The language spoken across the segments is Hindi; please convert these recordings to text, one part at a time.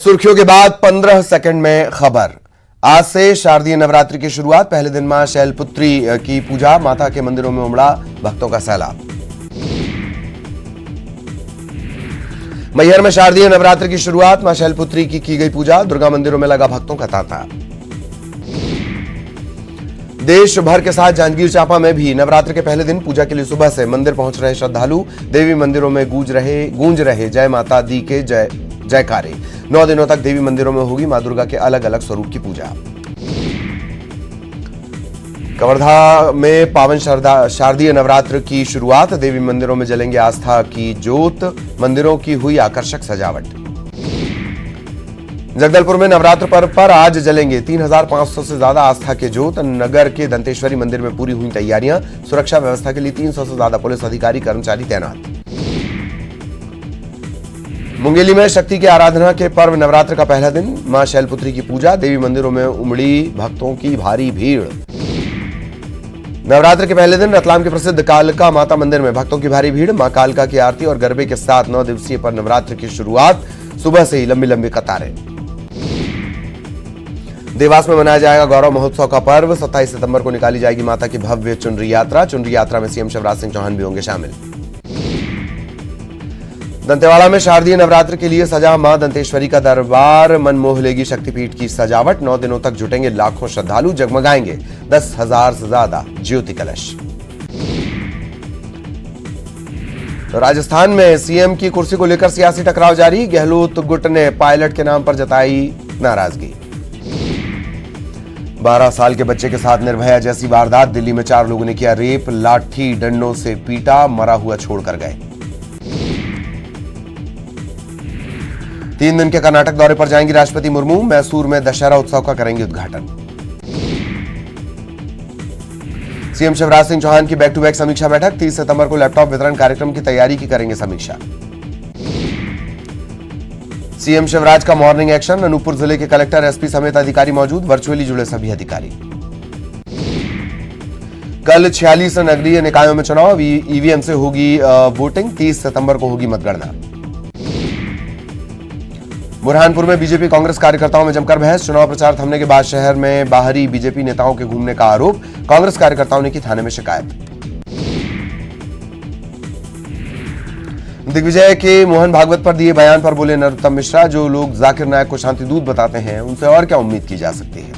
सुर्खियों के बाद 15 सेकंड में खबर। आज से शारदीय नवरात्रि की शुरुआत। पहले दिन मां शैलपुत्री की पूजा, माता के मंदिरों में उमड़ा भक्तों का सैलाब। मैहर में शारदीय नवरात्रि की शुरुआत, मां शैलपुत्री की गई पूजा, दुर्गा मंदिरों में लगा भक्तों का तांता। देश भर के साथ जांजगीर चांपा में भी नवरात्र के पहले दिन पूजा के लिए सुबह से मंदिर पहुंच रहे श्रद्धालु। देवी मंदिरों में गूंज रहे जय माता दी के जयकारे। 9 दिनों तक देवी मंदिरों में होगी मां दुर्गा के अलग अलग स्वरूप की पूजा। कवर्धा में पावन शारदीय नवरात्र की शुरुआत, देवी मंदिरों में जलेंगे आस्था की ज्योत, मंदिरों की हुई आकर्षक सजावट। जगदलपुर में नवरात्र पर्व पर आज जलेंगे 3500 से ज्यादा आस्था के ज्योत। नगर के दंतेश्वरी मंदिर में पूरी हुई तैयारियां, सुरक्षा व्यवस्था के लिए 300 से ज्यादा पुलिस अधिकारी कर्मचारी तैनात। मुंगेली में शक्ति की आराधना के पर्व नवरात्र का पहला दिन, मां शैलपुत्री की पूजा, देवी मंदिरों में उमड़ी भक्तों की भारी भीड़। नवरात्र के पहले दिन रतलाम के प्रसिद्ध कालका माता मंदिर में भक्तों की भारी भीड़। मां कालका की आरती और गरबे के साथ 9 दिवसीय पर नवरात्र की शुरुआत, सुबह से ही लंबी लंबी कतारें। देवास में मनाया जाएगा गौरव महोत्सव का पर्व। 27 सितंबर को निकाली जाएगी माता की भव्य चुनरी यात्रा। चुनरी यात्रा में सीएम शिवराज सिंह चौहान भी होंगे शामिल। दंतेवाड़ा में शारदीय नवरात्र के लिए सजा मां दंतेश्वरी का दरबार, मन मोह लेगी शक्तिपीठ की सजावट। 9 दिनों तक जुटेंगे लाखों श्रद्धालु, जगमगाएंगे 10,000 से ज्यादा ज्योति कलश। राजस्थान में सीएम की कुर्सी को लेकर सियासी टकराव जारी। गहलोत गुट ने पायलट के नाम पर जताई नाराजगी। 12 साल के बच्चे के साथ निर्भया जैसी वारदात, दिल्ली में 4 लोगों ने किया रेप, लाठी डंडों से पीटा, मरा हुआ छोड़कर गए। 3 दिन के कर्नाटक दौरे पर जाएंगी राष्ट्रपति मुर्मू। मैसूर में दशहरा उत्सव का करेंगे उद्घाटन। सीएम शिवराज सिंह चौहान की बैक टू बैक समीक्षा बैठक। 30 सितंबर को लैपटॉप वितरण कार्यक्रम की तैयारी की करेंगे समीक्षा। सीएम शिवराज का मॉर्निंग एक्शन, अनूपपुर जिले के कलेक्टर, एसपी समेत अधिकारी मौजूद, वर्चुअली जुड़े सभी अधिकारी। कल 46 नगरीय निकायों में चुनाव, ईवीएम से होगी वोटिंग। 30 सितंबर को होगी मतगणना। बुरहानपुर में बीजेपी कांग्रेस कार्यकर्ताओं में जमकर बहस। चुनाव प्रचार थमने के बाद शहर में बाहरी बीजेपी नेताओं के घूमने का आरोप, कांग्रेस कार्यकर्ताओं ने की थाने में शिकायत। दिग्विजय के मोहन भागवत पर दिए बयान पर बोले नरोत्तम मिश्रा, जो लोग जाकिर नायक को शांतिदूत बताते हैं उनसे और क्या उम्मीद की जा सकती है।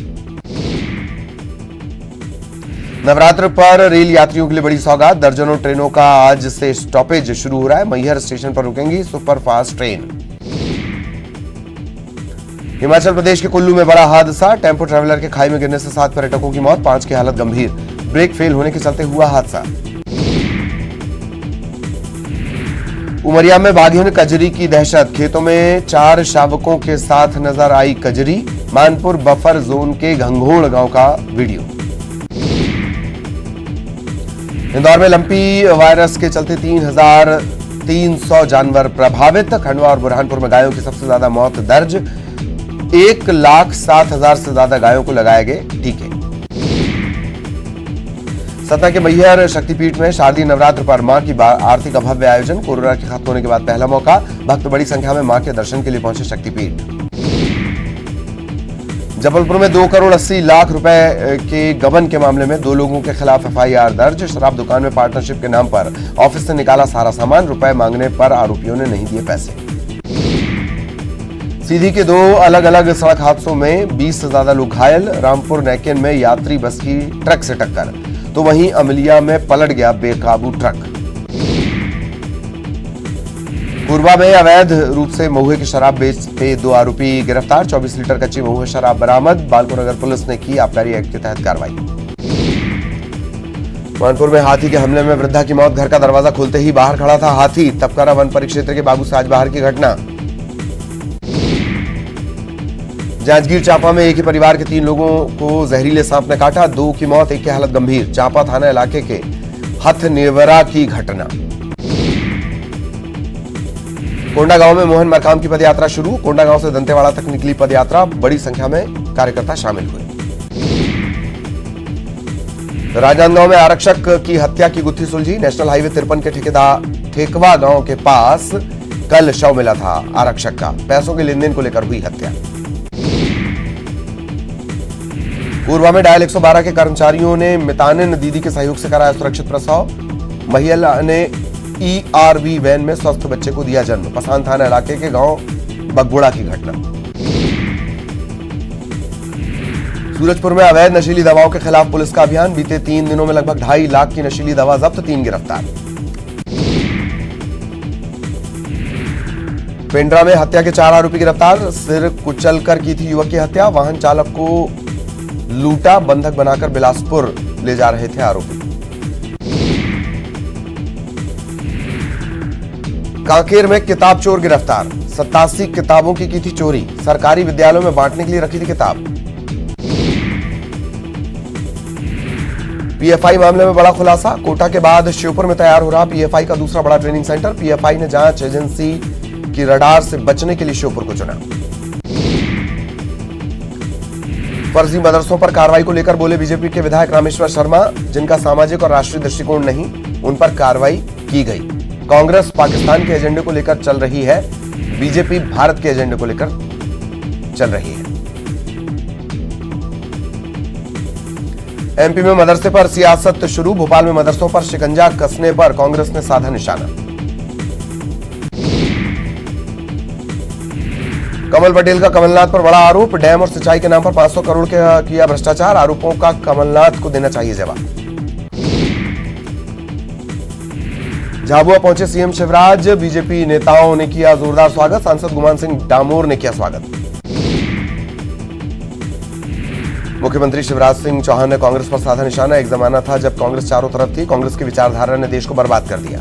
नवरात्र पर रेल यात्रियों के लिए बड़ी सौगात, दर्जनों ट्रेनों का आज से स्टॉपेज शुरू हो रहा है। मैहर स्टेशन पर रुकेंगी सुपरफास्ट ट्रेन। हिमाचल प्रदेश के कुल्लू में बड़ा हादसा, टेंपो ट्रैवलर के खाई में गिरने से 7 पर्यटकों की मौत, 5 की हालत गंभीर। ब्रेक फेल होने के चलते हुआ हादसा। उमरिया में बाघिन कजरी की दहशत, खेतों में 4 शावकों के साथ नजर आई कजरी। मानपुर बफर जोन के घंघोड़ गांव का वीडियो। इंदौर में लंपी वायरस के चलते 3,300 जानवर प्रभावित। खंडवा और बुरहानपुर में गायों की सबसे ज्यादा मौत दर्ज। 1,07,000 से ज्यादा गायों को लगाए गए टीके। सतना के मैहर शक्तिपीठ में शारदीय नवरात्र पर मां की आरती का भव्य आयोजन। कोरोना के खत्म होने के बाद पहला मौका, भक्त बड़ी संख्या में मां के दर्शन के लिए पहुंचे शक्तिपीठ। जबलपुर में 2 करोड़ 80 लाख रुपए के गबन के मामले में 2 लोगों के खिलाफ एफआईआर दर्ज। शराब दुकान में पार्टनरशिप के नाम पर ऑफिस से निकाला सारा सामान, रुपए मांगने पर आरोपियों ने नहीं दिए पैसे। सीधी के 2 अलग अलग सड़क हादसों में 20 से ज्यादा लोग घायल। रामपुर नैकेन में यात्री बस की ट्रक से टक्कर, तो वहीं अमलिया में पलट गया बेकाबू ट्रक। कोरबा में अवैध रूप से महुए की शराब बेचते 2 आरोपी गिरफ्तार। 24 लीटर कच्ची महुआ शराब बरामद। बालको नगर पुलिस ने की आबकारी एक्ट के तहत कार्रवाई। मानपुर में हाथी के हमले में वृद्धा की मौत, घर का दरवाजा खोलते ही बाहर खड़ा था हाथी। तपकारा वन परिक्षेत्र के बाबू साज बाहर की घटना। जांजगीर चांपा में एक ही परिवार के 3 लोगों को जहरीले सांप ने काटा, 2 की मौत, 1 की हालत गंभीर। चांपा थाना इलाके के हथनेवरा की घटना। कोंडागांव में मोहन मरकाम की पदयात्रा शुरू। कोंडागांव से दंतेवाड़ा तक निकली पदयात्रा, बड़ी संख्या में कार्यकर्ता शामिल हुए। राजनांदगांव में आरक्षक की हत्या की गुत्थी सुलझी। नेशनल हाईवे 53 के ठेकवा गांव के पास कल शव मिला था आरक्षक का। पैसों के लेन देन को लेकर हुई हत्या। कोरबा में डायल 112 के कर्मचारियों ने मितानिन दीदी के सहयोग से कराया सुरक्षित प्रसव। महिला ने ERV वैन में स्वस्थ बच्चे को दिया जन्म। पसान थाना इलाके के गांव बगबुड़ा की घटना। सूरजपुर में अवैध नशीली दवाओं के खिलाफ पुलिस का अभियान। बीते 3 दिनों में लगभग 2.5 लाख की नशीली दवा जब्त, 3 गिरफ्तार। पेंड्रा में हत्या के 4 आरोपी गिरफ्तार। सिर कुचलकर की थी युवक की हत्या। वाहन चालक को लूटा, बंधक बनाकर बिलासपुर ले जा रहे थे आरोपी। कांकेर में किताब चोर गिरफ्तार। 87 किताबों की थी चोरी। सरकारी विद्यालयों में बांटने के लिए रखी थी किताब। PFI मामले में बड़ा खुलासा। कोटा के बाद श्योपुर में तैयार हो रहा PFI का दूसरा बड़ा ट्रेनिंग सेंटर। PFI ने जांच एजेंसी की रडार से बचने के लिए श्योपुर को चुना। फर्जी मदरसों पर कार्रवाई को लेकर बोले बीजेपी के विधायक रामेश्वर शर्मा। जिनका सामाजिक और राष्ट्रीय दृष्टिकोण नहीं, उन पर कार्रवाई की गई। कांग्रेस पाकिस्तान के एजेंडे को लेकर चल रही है, बीजेपी भारत के एजेंडे को लेकर चल रही है। MP में मदरसे पर सियासत शुरू। भोपाल में मदरसों पर शिकंजा कसने पर कांग्रेस ने साधा निशाना। कमल पटेल का कमलनाथ पर बड़ा आरोप। डैम और सिंचाई के नाम पर 500 करोड़ का किया भ्रष्टाचार। आरोपों का कमलनाथ को देना चाहिए जवाब। झाबुआ पहुंचे CM शिवराज। बीजेपी नेताओं ने किया जोरदार स्वागत। सांसद गुमान सिंह डामोर ने किया स्वागत। मुख्यमंत्री शिवराज सिंह चौहान ने कांग्रेस पर साधा निशाना। एक जमाना था जब कांग्रेस चारों तरफ थी। कांग्रेस की विचारधारा ने देश को बर्बाद कर दिया।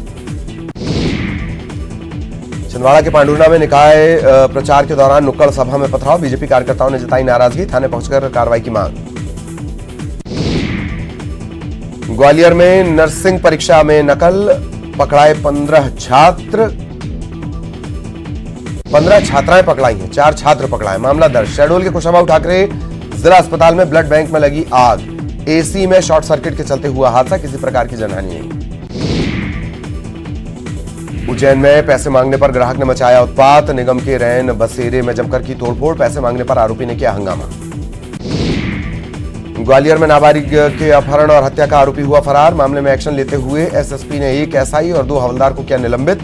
छिंदवाड़ा के पांडुर्ना में निकाय प्रचार के दौरान नुक्कड़ सभा में पथराव। बीजेपी कार्यकर्ताओं ने जताई नाराजगी। थाने पहुंचकर कार्रवाई की मांग। ग्वालियर में नर्सिंग परीक्षा में नकल, पकड़ाए 15 छात्र। 15 छात्राएं पकड़ाई हैं, 4 छात्र पकड़ाए। मामला दर्ज। शहडोल के कुशाभाऊ ठाकरे जिला अस्पताल में ब्लड बैंक में लगी आग। AC में शॉर्ट सर्किट के चलते हुआ हादसा, किसी प्रकार की जनहानि नहीं। उज्जैन में पैसे मांगने पर ग्राहक ने मचाया उत्पात। निगम के रैन बसेरे में जमकर की तोड़फोड़। पैसे मांगने पर आरोपी ने किया हंगामा। ग्वालियर में नाबालिग के अपहरण और हत्या का आरोपी हुआ फरार। मामले में एक्शन लेते हुए SSP ने 1 SI और 2 हवलदार को किया निलंबित।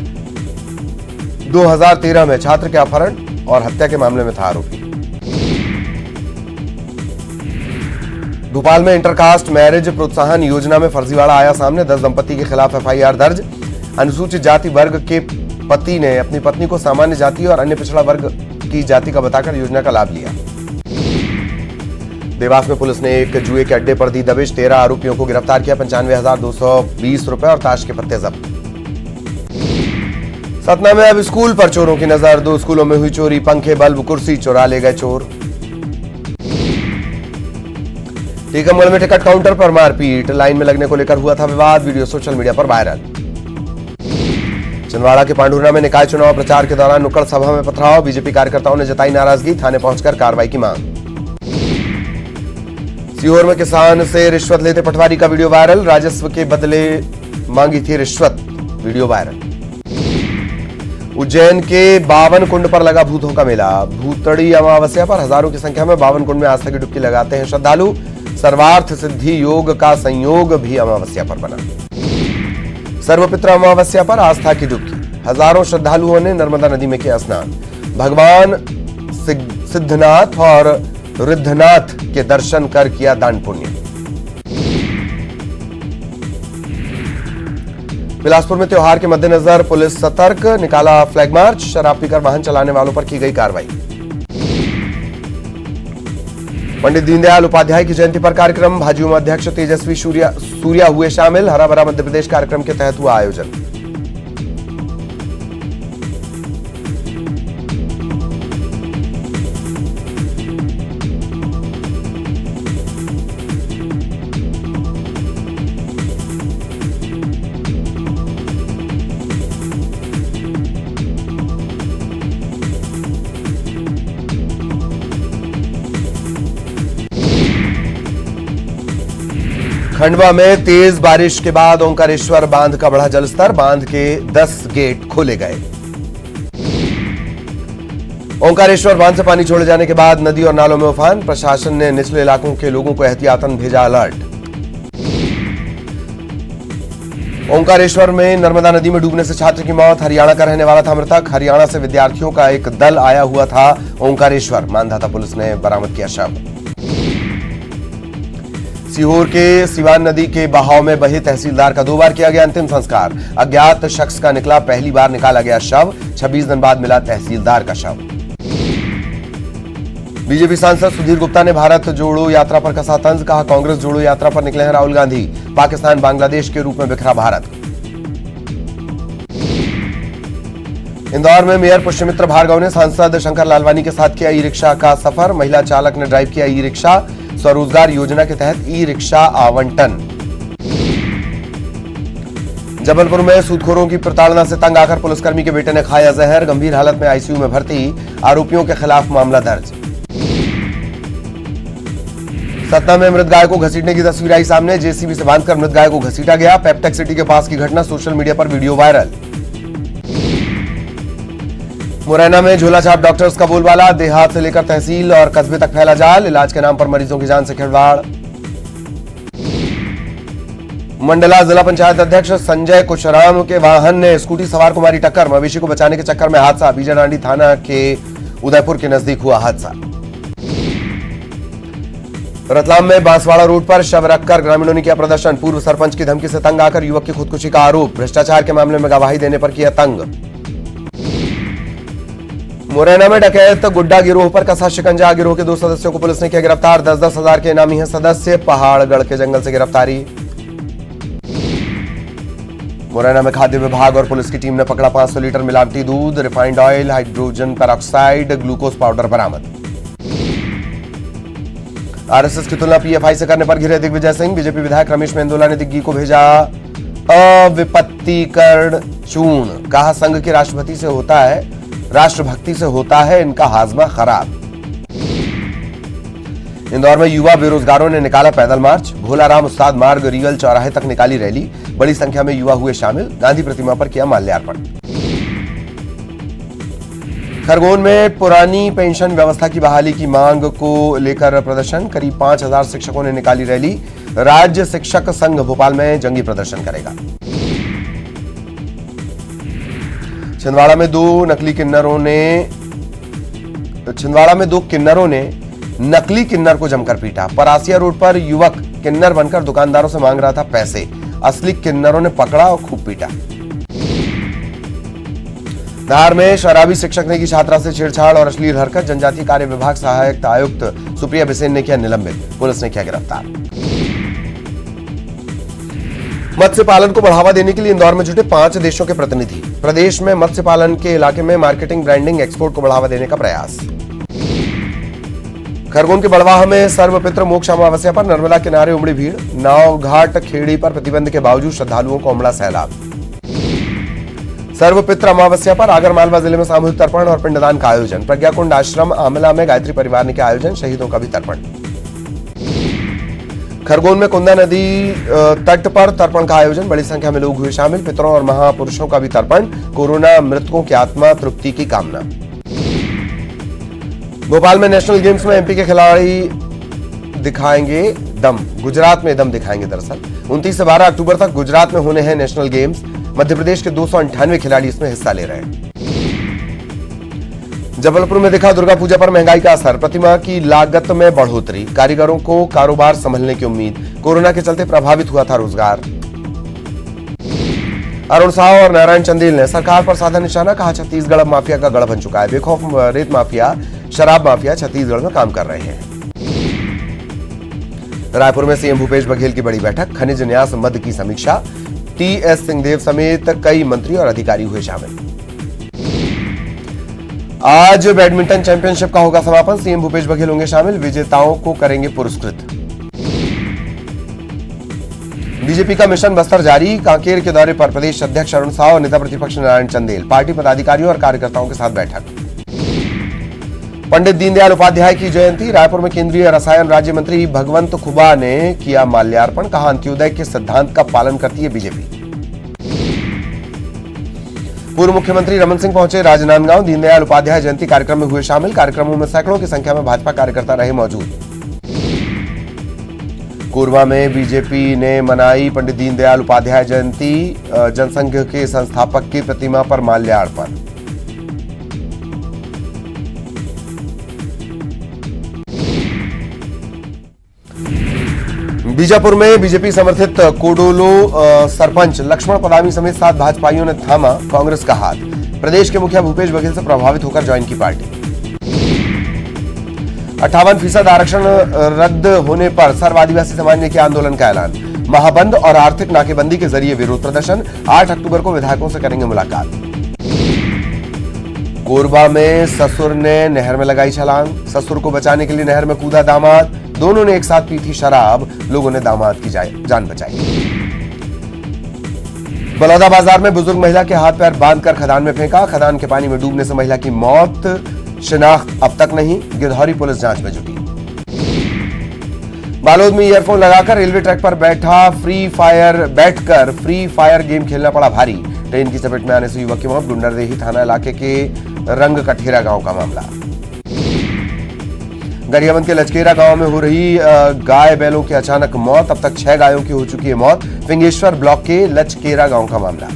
2013 में छात्र के अपहरण और हत्या के मामले में था आरोपी। भोपाल में इंटरकास्ट मैरिज प्रोत्साहन योजना में फर्जीवाड़ा आया सामने। 10 दंपति के खिलाफ FIR दर्ज। अनुसूचित जाति वर्ग के पति ने अपनी पत्नी को सामान्य जाति और अन्य पिछड़ा वर्ग की जाति का बताकर योजना का लाभ लिया। देवास में पुलिस ने एक जुए के अड्डे पर दी दबिश। 13 आरोपियों को गिरफ्तार किया। 95,220 रुपए और ताश के पत्ते जब्त। सतना में अब स्कूल पर चोरों की नजर। 2 स्कूलों में हुई चोरी। पंखे, बल्ब, कुर्सी चुरा ले गए चोर। टीकमगढ़ में टिकट काउंटर पर मारपीट। लाइन में लगने को लेकर हुआ था विवाद। वीडियो सोशल मीडिया पर वायरल। छिंदवाड़ा के पांडुर्ना में निकाय चुनाव प्रचार के दौरान नुक्कड़ सभा में पथराव। बीजेपी कार्यकर्ताओं ने जताई नाराजगी। थाने पहुंचकर कार्रवाई की मांग। सीहोर में किसान से रिश्वत लेते पटवारी का वीडियो वायरल। राजस्व के बदले मांगी थी रिश्वत, वीडियो वायरल। उज्जैन के 52 कुंड पर लगा भूतों का मेला। भूतड़ी अमावस्या पर हजारों की संख्या में 52 कुंड में आस्था की डुबकी लगाते हैं श्रद्धालु। सर्वार्थ सिद्धि योग का संयोग भी अमावस्या पर बना। सर्वपित्र अमावस्या पर आस्था की डुबकी। हजारों श्रद्धालुओं ने नर्मदा नदी में किया स्नान। भगवान सिद्धनाथ और रिद्धनाथ के दर्शन कर किया दान पुण्य। बिलासपुर में त्योहार के मद्देनजर पुलिस सतर्क। निकाला फ्लैग मार्च। शराब पीकर वाहन चलाने वालों पर की गई कार्रवाई। पंडित दीनदयाल उपाध्याय की जयंती पर कार्यक्रम। भाजपा अध्यक्ष तेजस्वी सूर्या हुए शामिल। हरा भरा मध्य प्रदेश कार्यक्रम के तहत हुआ आयोजन। खंडवा में तेज बारिश के बाद ओंकारेश्वर बांध का बढ़ा जलस्तर। बांध के 10 गेट खोले गए। ओंकारेश्वर बांध से पानी छोड़े जाने के बाद नदी और नालों में उफान, प्रशासन ने निचले इलाकों के लोगों को एहतियातन भेजा अलर्ट। ओंकारेश्वर में नर्मदा नदी में डूबने से छात्र की मौत, हरियाणा का रहने वाला था मृतक। हरियाणा से विद्यार्थियों का एक दल आया हुआ था ओंकारेश्वर, मांधाता पुलिस ने बरामद किया शव। सीहोर के सिवान नदी के बहाव में बहे तहसीलदार का 2 बार किया गया अंतिम संस्कार। अज्ञात शख्स का निकला पहली बार निकाला गया शव, 26 दिन बाद मिला तहसीलदार का शव। बीजेपी सांसद सुधीर गुप्ता ने भारत जोड़ो यात्रा पर कसा तंज, कहा कांग्रेस जोड़ो यात्रा पर निकले हैं राहुल गांधी, पाकिस्तान बांग्लादेश के रूप में बिखरा भारत। इंदौर में मेयर पुष्यमित्र भार्गव ने सांसद शंकर लालवानी के साथ किया ई रिक्शा का सफर, महिला चालक ने ड्राइव किया ई रिक्शा, स्वरोजगार योजना के तहत ई रिक्शा आवंटन। जबलपुर में सूदखोरों की प्रताड़ना से तंग आकर पुलिसकर्मी के बेटे ने खाया जहर, गंभीर हालत में आईसीयू में भर्ती, आरोपियों के खिलाफ मामला दर्ज। सतना में मृत गाय को घसीटने की तस्वीर आई सामने, जेसीबी से बांधकर मृत गाय को घसीटा गया। पेप्टेक सिटी के पास की घटना, सोशल मीडिया पर वीडियो वायरल। मुरैना में झोलाछाप डॉक्टर्स का बोलबाला, देहात से लेकर तहसील और कस्बे तक फैला जाल, इलाज के नाम पर मरीजों की जान से खिलवाड़। मंडला जिला पंचायत अध्यक्ष संजय कुशराम के वाहन ने स्कूटी सवार को मारी टक्कर, मवेशी को बचाने के चक्कर में हादसा, बीजाडांडी थाना के उदयपुर के नजदीक हुआ हादसा। रतलाम में बांसवाड़ा रोड पर शव रखकर ग्रामीणों ने किया प्रदर्शन, पूर्व सरपंच की धमकी से तंग आकर युवक की खुदकुशी का आरोप, भ्रष्टाचार के मामले में गवाही देने पर किया तंग। मुरैना में डकैत गुड्डा गिरोह पर कसा शिकंजा, गिरोह के 2 सदस्यों को पुलिस ने किया गिरफ्तार, 10-10 हजार के इनामी हैं सदस्य, पहाड़गढ़ के जंगल से गिरफ्तारी। मुरैना में खाद्य विभाग और पुलिस की टीम ने पकड़ा 500 लीटर मिलावटी दूध, refined oil, hydrogen peroxide, glucose powder बरामद। आरएसएस की तुलना पीएफआई से करने पर घिरे दिग्विजय सिंह, बीजेपी विधायक रमेश मेंदोला ने दिग्गी को भेजा अविपत्तीकरण चूर्ण, कहा संघ की राष्ट्रभक्ति से होता है इनका हाजमा खराब। इंदौर में युवा बेरोजगारों ने निकाला पैदल मार्च, भोलाराम उस्ताद मार्ग रीगल चौराहे तक निकाली रैली, बड़ी संख्या में युवा हुए शामिल, गांधी प्रतिमा पर किया माल्यार्पण। खरगोन में पुरानी पेंशन व्यवस्था की बहाली की मांग को लेकर प्रदर्शन, करीब 5000 शिक्षकों ने निकाली रैली, राज्य शिक्षक संघ भोपाल में जंगी प्रदर्शन करेगा। छिंदवाड़ा में दो किन्नरों ने नकली किन्नर को जमकर पीटा, परासिया रोड पर युवक किन्नर बनकर दुकानदारों से मांग रहा था पैसे, असली किन्नरों ने पकड़ा और खूब पीटा। धार में शराबी शिक्षक ने की छात्रा से छेड़छाड़ और अश्लील हरकत, जनजातीय कार्य विभाग सहायक आयुक्त सुप्रिया बिसेन ने किया निलंबित, पुलिस ने किया गिरफ्तार। मत्स्य पालन को बढ़ावा देने के लिए इंदौर में जुटे 5 देशों के प्रतिनिधि, प्रदेश में मत्स्य पालन के इलाके में मार्केटिंग, ब्रांडिंग, एक्सपोर्ट को बढ़ावा देने का प्रयास। खरगोन के बड़वाह में सर्वपित्र मोक्ष अमावस्या पर नर्मदा किनारे उमड़ी भीड़, नाव घाट खेड़ी पर प्रतिबंध के बावजूद श्रद्धालुओं को उमड़ा सैलाब। सर्वपित्र अमावस्या पर आगरमालवा जिले में सामूहिक तर्पण और पिंडदान का आयोजन, प्रज्ञाकुंड आश्रम आमला में गायत्री परिवार ने किया आयोजन, शहीदों का भी तर्पण। खरगोन में कुंदा नदी तट पर तर्पण का आयोजन, बड़ी संख्या में लोग हुए शामिल, पितरों और महापुरुषों का भी तर्पण, कोरोना मृतकों की आत्मा तृप्ति की कामना। भोपाल में नेशनल गेम्स में एमपी के खिलाड़ी दिखाएंगे दम, गुजरात में दम दिखाएंगे। दरअसल 29 से 12 अक्टूबर तक गुजरात में होने हैं नेशनल गेम्स, मध्य प्रदेश के 298 खिलाड़ी इसमें हिस्सा ले रहे हैं। जबलपुर में दिखा दुर्गा पूजा पर महंगाई का असर, प्रतिमा की लागत में बढ़ोतरी, कारीगरों को कारोबार संभलने की उम्मीद, कोरोना के चलते प्रभावित हुआ था रोजगार। अरुण साव और नारायण चंदेल ने सरकार पर साधा निशाना, कहा छत्तीसगढ़ अब माफिया का गढ़ बन चुका है, बेखौफ रेत माफिया, शराब माफिया छत्तीसगढ़ में काम कर रहे हैं। रायपुर में सीएम भूपेश बघेल की बड़ी बैठक, खनिज न्यास मद की समीक्षा, टीएस सिंहदेव समेत कई मंत्री और अधिकारी हुए शामिल। आज बैडमिंटन चैंपियनशिप का होगा समापन, सीएम भूपेश बघेल होंगे शामिल, विजेताओं को करेंगे पुरस्कृत। बीजेपी का मिशन बस्तर जारी, कांकेर के दौरे पर प्रदेश अध्यक्ष अरुण साव और नेता प्रतिपक्ष नारायण चंदेल, पार्टी पदाधिकारियों और कार्यकर्ताओं के साथ बैठक। पंडित दीनदयाल उपाध्याय की जयंती, रायपुर में केंद्रीय रसायन राज्य मंत्री भगवंत खुबा ने किया माल्यार्पण, कहा अंत्योदय के सिद्धांत का पालन करती है बीजेपी। पूर्व मुख्यमंत्री रमन सिंह पहुंचे राजनांदगांव, दीनदयाल उपाध्याय जयंती कार्यक्रम में हुए शामिल। कार्यक्रमों में सैकड़ों की संख्या में भाजपा कार्यकर्ता रहे मौजूद। कोरबा में बीजेपी ने मनाई पंडित दीनदयाल उपाध्याय जयंती, जनसंघ के संस्थापक की प्रतिमा पर माल्यार्पण। बीजापुर में बीजेपी समर्थित कोडोलो सरपंच लक्ष्मण पदामी समेत 7 भाजपाइयों ने थामा कांग्रेस का हाथ। प्रदेश के मुखिया भूपेश बघेल से प्रभावित होकर ज्वाइन की पार्टी। 58% आरक्षण रद्द होने पर सर्व आदिवासी समाज ने किया आंदोलन का ऐलान। महाबंद और आर्थिक नाकेबंदी के जरिए विरोध प्रदर्शन। 8 अक्टूबर को विधायकों से करेंगे मुलाकात। कोरबा में ससुर ने नहर में लगाई छलांग। ससुर को बचाने के लिए नहर में कूदा दामाद। दोनों ने एक साथ पी थी शराब। लोगों ने दामाद की जान बचाई। बलौदा बाजार में बुजुर्ग महिला के हाथ पैर बांधकर खदान में फेंका। खदान के पानी में डूबने से महिला की मौत। शिनाख्त अब तक नहीं। गिरधौरी पुलिस जांच में जुटी। बालोद में ईयरफोन लगाकर रेलवे ट्रैक पर बैठकर फ्री फायर गेम खेलना पड़ा भारी। ट्रेन की चपेट में आने से युवक की मौत। गुंडरदेही थाना इलाके के रंग कठेरा गांव का मामला। गरियाबंद के लचकेरा गांव में हो रही गाय बैलों की अचानक मौत। अब तक 6 गायों की हो चुकी है मौत। फिंगेश्वर ब्लॉक के लचकेरा गांव का मामला।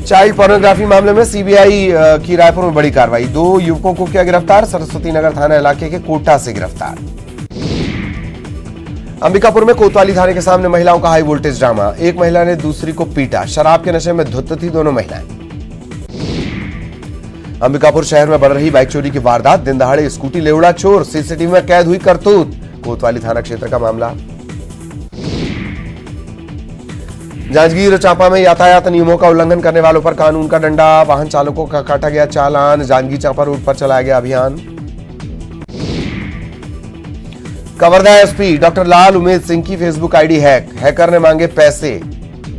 चाइल्ड पोर्नोग्राफी मामले में सीबीआई की रायपुर में बड़ी कार्रवाई। 2 युवकों को किया गिरफ्तार। सरस्वती नगर थाना इलाके के कोटा से गिरफ्तार। अंबिकापुर में कोतवाली थाने के सामने महिलाओं का हाई वोल्टेज ड्रामा। एक महिला ने दूसरी को पीटा। शराब के नशे में धुत थी दोनों महिलाएं। अंबिकापुर शहर में बढ़ रही बाइक चोरी की वारदात। दिन दहाड़े स्कूटी ले उड़ा चोर। सीसीटीवी में कैद हुई करतूत। कोतवाली थाना क्षेत्र का मामला। जांजगीर चांपा में यातायात नियमों का उल्लंघन करने वालों पर कानून का डंडा। वाहन चालकों का काटा गया चालान। जांजगीर चांपा रोड पर चलाया गया अभियान। कवर्धा एसपी डॉक्टर लाल उमेद सिंह की फेसबुक आईडी हैक। हैकर ने मांगे पैसे।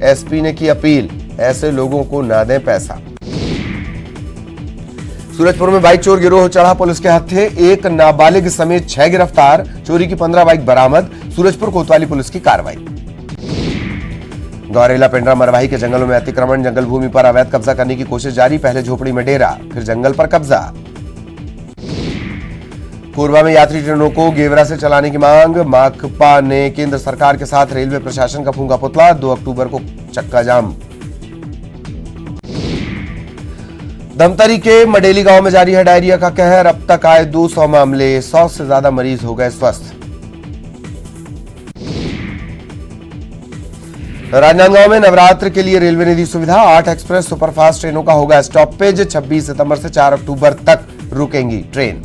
एसपी ने की अपील, ऐसे लोगों को ना दें पैसा। सूरजपुर में बाइक चोर गिरोह चढ़ा पुलिस के हत्थे। एक नाबालिग समेत 6 गिरफ्तार। चोरी की 15 बाइक बरामद। सूरजपुर कोतवाली पुलिस की कार्रवाई। गौरेला पेंड्रा मरवाही के जंगलों में अतिक्रमण। जंगल भूमि पर अवैध कब्जा करने की कोशिश जारी। पहले झोपड़ी में डेरा, फिर जंगल पर कब्जा। कोरबा में यात्री ट्रेनों को गेवरा से चलाने की मांग। माकपा ने केंद्र सरकार के साथ रेलवे प्रशासन का फूंका पुतला। 2 अक्टूबर को चक्का जाम। धमतरी के मडेली गांव में जारी है डायरिया का कहर। अब तक आए 200 मामले। 100 से ज्यादा मरीज हो गए स्वस्थ। राजनांदगांव में नवरात्र के लिए रेलवे ने दी सुविधा। 8 एक्सप्रेस सुपरफास्ट ट्रेनों का होगा स्टॉपेज। 26 सितंबर से 4 अक्टूबर तक रुकेंगी ट्रेन।